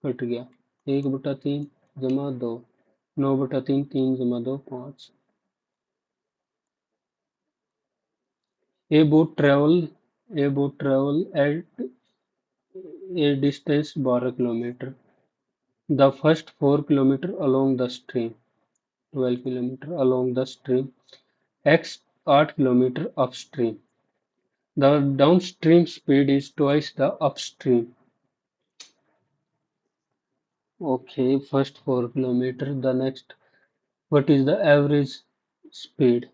कट गया, 1/3 जमा 2, 9/3, 3 जमा 2 5, a boat travel at a distance 12 kilometer, the first 4 kilometer along the stream, 12 kilometer along the stream, x 8 kilometer upstream, the downstream speed is twice the upstream. Okay, first 4 kilometer, the next, what is the average speed?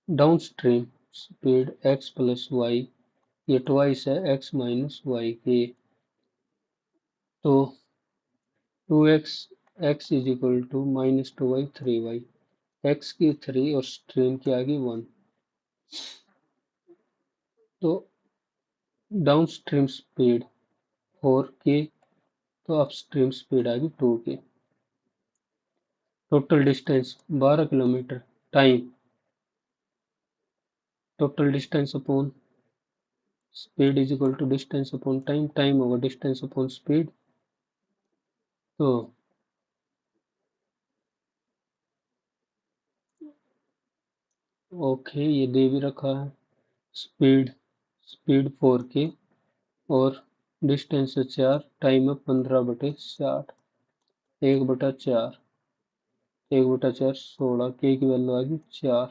Downstream speed x plus y, ये twice है x minus y के, तो 2x, x is equal to -2y 3y, x की 3 और stream की आ गई 1, तो down stream speed 4 के, तो अप स्ट्रीम स्पीड आ गई 2 के, total distance 12 kilometre, time, total distance upon speed is equal to distance upon time, time होगा डिस्टेंस अपॉन स्पीड, तो ओके ये दे भी रखा है, स्पीड, स्पीड 4 के और डिस्टेंस 4, टाइम है 15/60, 1/4, 1/4 16, के की वैल्यू आ गई 4,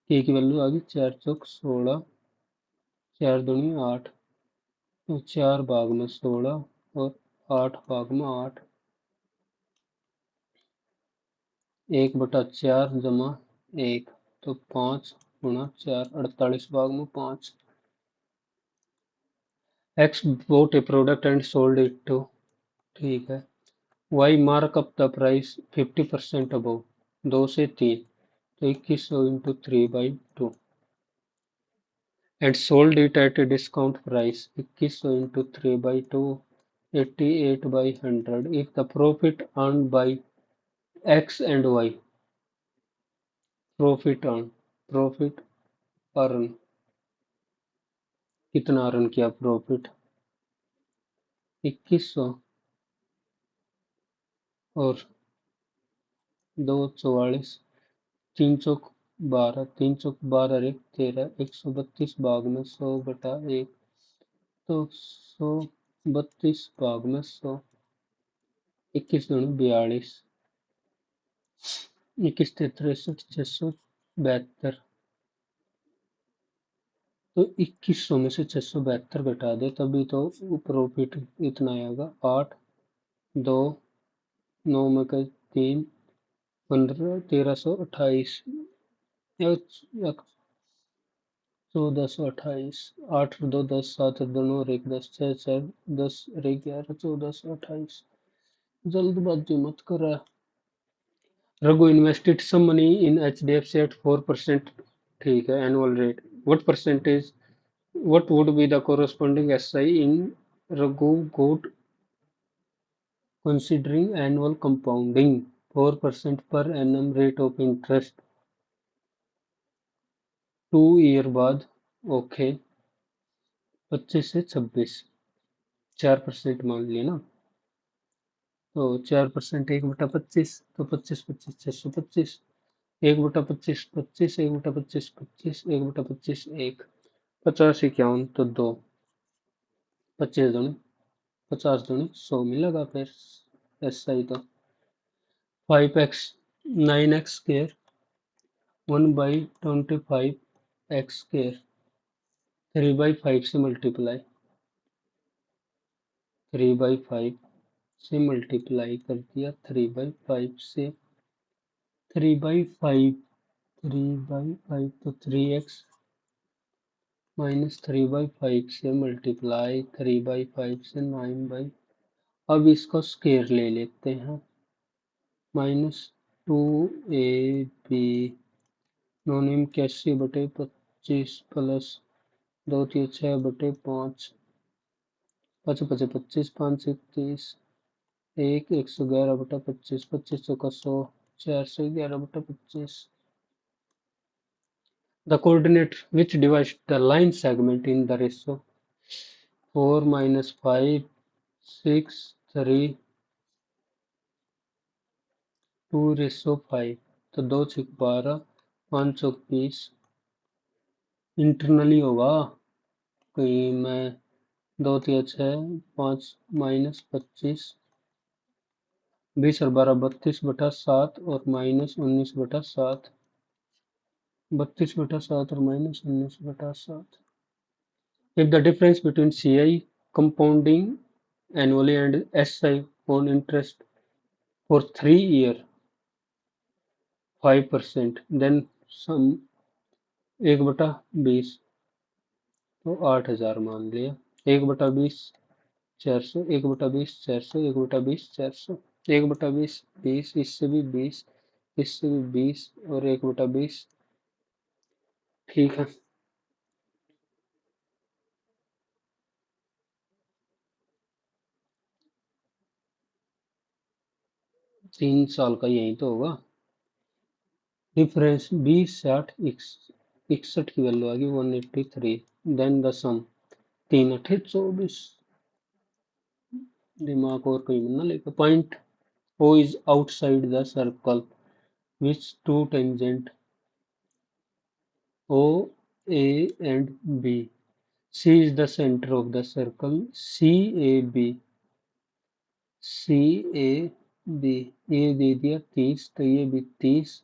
के की वैल्यू आ गई 4 चौक 16, 4 दूनी 8, तो 4 भाग में 16 और 8 भाग में 8, 1/4 जमा 1, तो 5 × 4 48 भाग में 5। X bought a product and sold it to, ठीक है। Y mark up the price 50% above, 2 से 3, तो 2100 into 3/2, and sold it at a discount price, 2100 into 3/2, 88/100, if the profit earned by X and Y, profit earn, कितना earn किया profit, 2100 और 244, 312, 312 एक 13, 132 भाग में 100/1, तो 132 भाग में 100, 21 दूनी 42, 21 63, 672, तो 2100 में से 672 घटा दे तभी तो प्रॉफिट इतना आएगा। 8, 2, 9 में का 3, 15, 1328 या 1428, 8 और 2 10, 7 और 2 9 और 1 10, 6 6 10 और 1 11, 1428। जल्दबाजी मत कर। Raghu invested some money in HDFC at 4%, ठीक है, annual rate. What would be the corresponding SI in Raghu got considering annual compounding 4% per annum rate of interest 2 year बाद, ओके, 25 से 26, 4% मान लिया ना, तो 4%, 1/25, तो 25 25 625, 1/25 25, 1/25 25, 1/25 1, 50 51, तो 2, 25 दूनी 50 दूनी 100 मिलेगा फिर ऐसा ही। तो 5x 9x square 1/25x square 3/5 से मल्टीप्लाई, 3/5 से मल्टीप्लाई कर दिया, 3/5 से 3/5, 3/5 तो 3x माइनस 3/5 से मल्टीप्लाई, 3/5 से 9/, अब इसको स्क्वायर ले लेते हैं, -2ab, 981/25 प्लस 2 3 6/5, 5 5 25, 5 से 30, 1 111/25, 25 चौका 100, 411/25। The coordinate which divides the line segment in the ratio 4 -5 6 3 2/5, तो 2 6 12, 5 चौक 20, इंटरनली होगा कहीं मैं 2 3 6 5 -25, 20 और 12 32/7 और -19/7, 32/7 और -19/7। If the difference between CI compounding annually and SI on interest for 3 year 5%, then sum 1/20, तो 8000 मान लिया, 1/20 400, 1/20 400, 1/20 400, 1/20 20, इससे भी 20, इससे भी 20 और 1/20, ठीक है। 3 साल का यही तो होगा। डिफरेंस 20 60 61 की वैल्यू आ गई 183, देन द सम 3 8 24, दिमाग और कहीं ना लेकर। Point O is outside the circle which two tangent O, A and B. C is the center of the circle CAB, CAB, ये दे दिया 30, तो ये भी 30,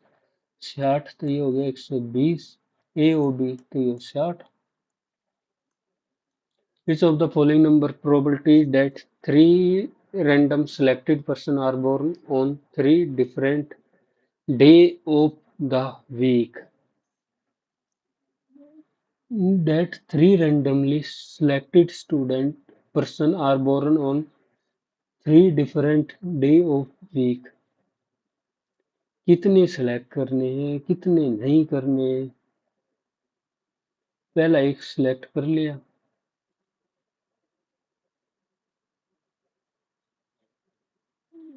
60, तो ये हो गया 120, AOB तो ये 60। Which of the following number probability that 3 random selected person are born on 3 different Day of the week. That three randomly selected student person are born on three different day of week. कितने select करने हैं, कितने नहीं करने हैं? पहला एक select कर लिया।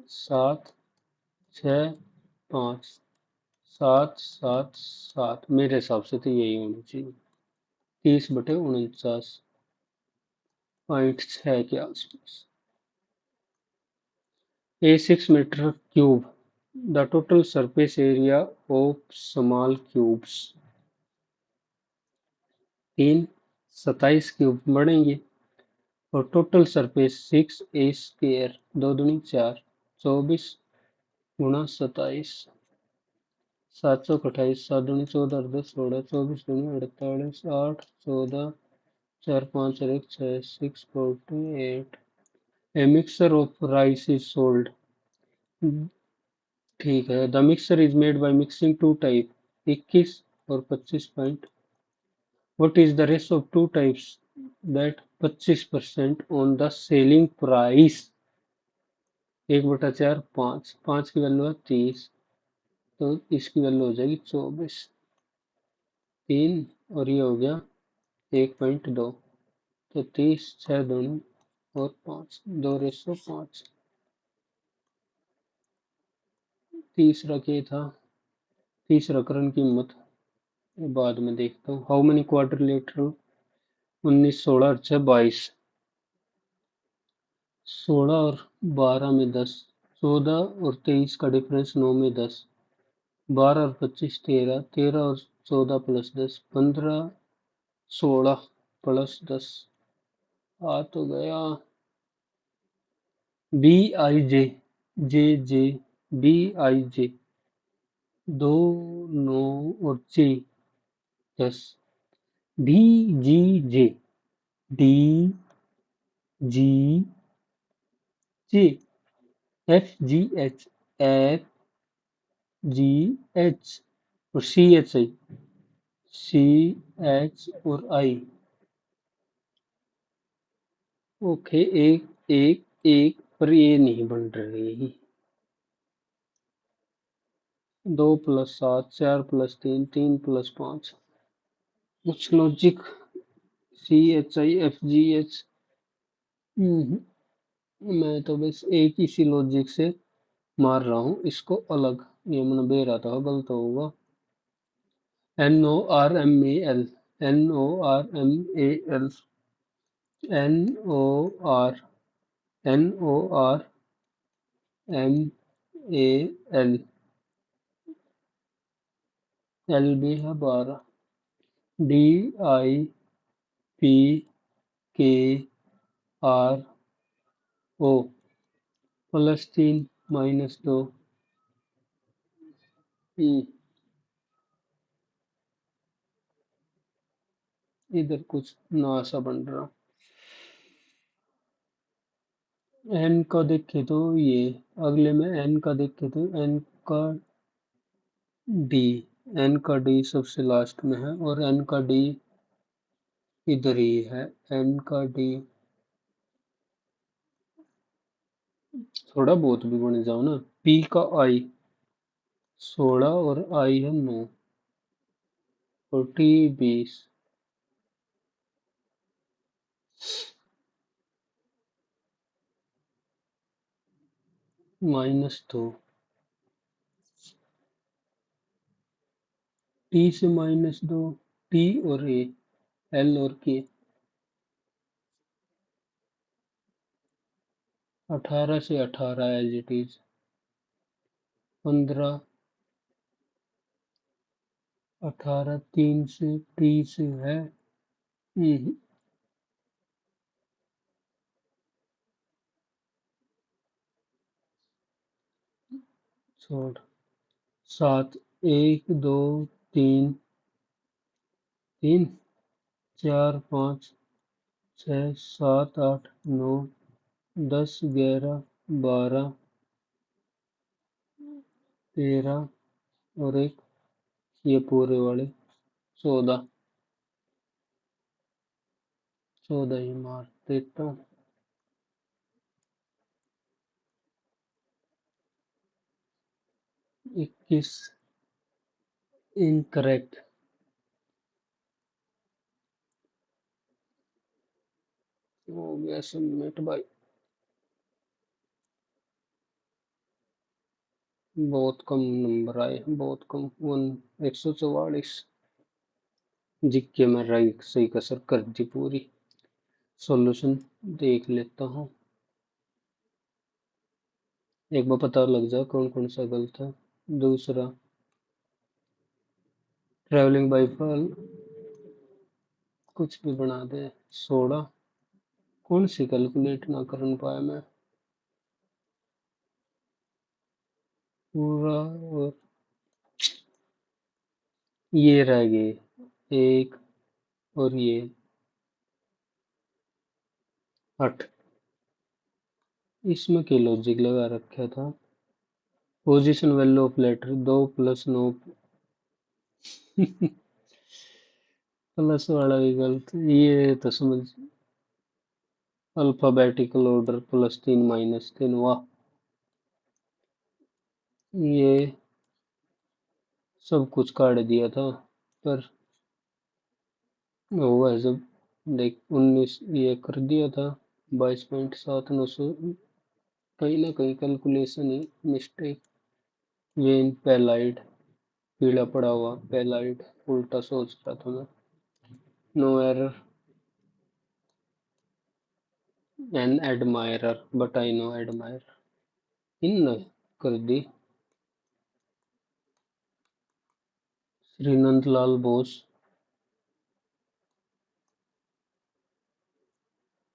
7, 6, 5, 7, 7, 7 मेरे हिसाब से तो यही होना चाहिए। 30/49.6 के आसपास। A 6 meter cube. The total surface area of small cubes. 3 27 cube बढ़ेंगे और टोटल सरफेस 6 a² 2 दूनी 4 24 गुणा 27 728 7 दूनी 14 और 10 16 24 दूनी 48 8 14 4 5 और 1 6 648 A mixture of rice is sold. ठीक है। The mixture is made by mixing two type 21 और 25 point. What is the race of two types that 25% on the selling price? 1/4 5 5 की वैल्यू है 30 तो इसकी वैल्यू हो जाएगी 24 3 और ये हो गया 1.2 तो 30 6 दूनी और 5 2/5। तीसरा क्या था? तीसरा करण कीमत बाद में देखता हूँ। हाउ मेनी क्वाड्रिलेटरल 19 16 और 6 22 16 और 12 में 10 14 और 23 का डिफरेंस 9 में 10 12 और 25 13 13 और 14 प्लस 10 15 16 प्लस 10 आ तो गया BIJ जे BIJ 2 9 और J 10 DGJ DGJ FGH FGH और CH और I। ओके एक एक एक पर ये नहीं बन रही। 2 + 7 4 + 3 3 + 5 कुछ लॉजिक CHIFGH। मैं तो बस एक इसी लॉजिक से मार रहा हूँ इसको अलग। ये मैंने बे रहा था गलत होगा। NORMAL NORMAL NOR NORMAL L भी है 12 DIPKRO +3 -2 इधर कुछ ना सा बन रहा। n का देखे तो ये अगले में n का देखे तो n का d n का d सबसे लास्ट में है और n का d इधर ही है। n का d थोड़ा बहुत भी बन जाओ ना। p का i 16 और i है 9 और t 20 -2 t से -2 t और a l और k 18 से 18 एज इट इज 15 18 3 से t से है छोड़ 7 1 2 3 3 4 5 6 7 8 9 10 11 12 13 और एक ये पूरे वाले 14, 14 ही मार देता हूँ। 21 इनकरेक्ट। हो गया सबमिट भाई। बहुत कम नंबर आए, बहुत कम। 144। जिक्के में राइट सही कसर कर दी पूरी। सॉल्यूशन देख लेता हूँ, एक बार पता लग जाए कौन कौन सा गलत है। दूसरा, ट्रैवलिंग बाई फल कुछ भी बना दे। 16 कौन सी कैलकुलेट ना कर पाया मैं पूरा। और ये रह गए एक, और ये 8। इसमें क्या लॉजिक लगा रखा था। Position value of letter 2 plus 9। Plus वाला भी गलत, ये तो समझ। अल्फाबेटिकल ऑर्डर +3 - 3, वाह। ये सब कुछ काट दिया था, पर हुआ है जब। देख 19 ये कर दिया था। 22.7900। कहीं ना कहीं कैलकुलेशन ही मिस्टेक। वेन पेलाइड, पीला पड़ा हुआ पेलाइड, उल्टा सोच रहा था मैं। No error, an admirer, but I no admire. In कर दी। श्रीनंद लाल बोस।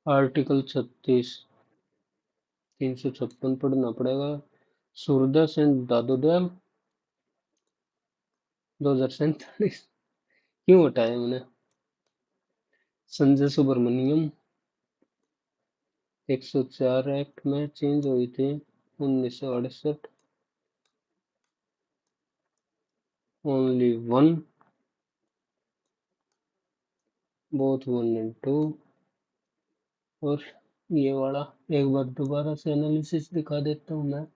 आर्टिकल 36, 356 पढ़ना पड़ेगा। सूरदास एंड दादोदयाल 2047 क्यों हटाया मैंने। संजय सुब्रमण्यम 104 एक्ट में चेंज हुई थी 1968। Only one, both 1 and 2। और ये वाला एक बार दोबारा से एनालिसिस दिखा देता हूँ मैं।